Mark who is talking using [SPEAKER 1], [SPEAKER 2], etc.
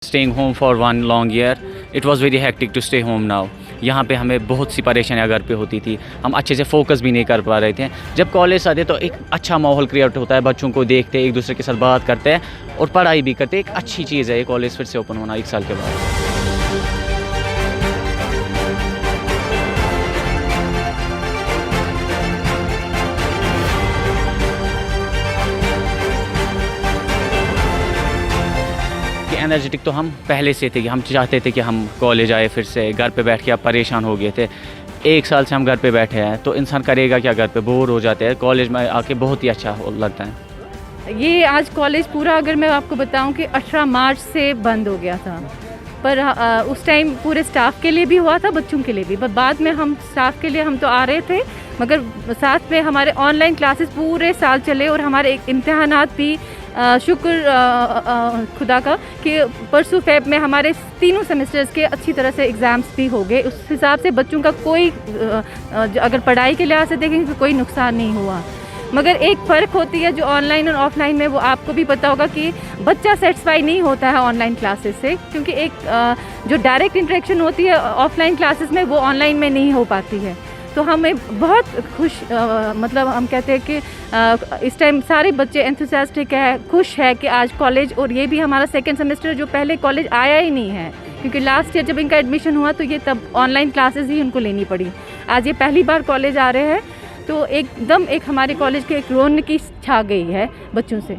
[SPEAKER 1] Staying home for one long year, it was very hectic to stay home now. यहाँ पे हमें बहुत सी परेशानियाँ घर पे होती थी, हम अच्छे से फोकस भी नहीं कर पा रहे थे। जब कॉलेज आते तो एक अच्छा माहौल क्रिएट होता है, बच्चों को देखते एक दूसरे के साथ बात करते हैं और पढ़ाई भी करते हैं। एक अच्छी चीज़ है ये कॉलेज फिर से ओपन होना 1 साल के बाद। एनर्जेटिक तो हम पहले से थे कि हम चाहते थे कि हम कॉलेज आए, फिर से घर पे बैठ के आप परेशान हो गए थे। 1 साल से हम घर पे बैठे हैं तो इंसान करेगा क्या, घर पे बोर हो जाते हैं। कॉलेज में आके बहुत ही अच्छा लगता है।
[SPEAKER 2] ये आज कॉलेज पूरा अगर मैं आपको बताऊं कि 18 मार्च से बंद हो गया था, पर उस टाइम पूरे स्टाफ के लिए भी हुआ था, बच्चों के लिए भी। पर बाद में हम स्टाफ के लिए हम तो आ रहे थे, मगर साथ में हमारे ऑनलाइन क्लासेस पूरे साल चले और हमारे इम्तिहानात भी शुक्र खुदा का कि परसों फेब में हमारे तीनों सेमेस्टर्स के अच्छी तरह से एग्ज़ाम्स भी हो गए। उस हिसाब से बच्चों का कोई अगर पढ़ाई के लिहाज से देखेंगे तो कोई नुकसान नहीं हुआ। मगर एक फ़र्क होती है जो ऑनलाइन और ऑफ़लाइन में, वो आपको भी पता होगा कि बच्चा सेटिस्फाई नहीं होता है ऑनलाइन क्लासेस से, क्योंकि एक जो डायरेक्ट इंटरेक्शन होती है ऑफ़लाइन क्लासेस में वो ऑनलाइन में नहीं हो पाती है। तो हमें बहुत मतलब हम कहते हैं कि इस टाइम सारे बच्चे एंथुसियास्टिक है, खुश है कि आज कॉलेज, और ये भी हमारा सेकेंड सेमेस्टर जो पहले कॉलेज आया ही नहीं है, क्योंकि लास्ट ईयर जब इनका एडमिशन हुआ तो ये तब ऑनलाइन क्लासेस ही उनको लेनी पड़ी। आज ये पहली बार कॉलेज आ रहे हैं तो एकदम एक हमारे कॉलेज के एक रौनक की छा गई है बच्चों से।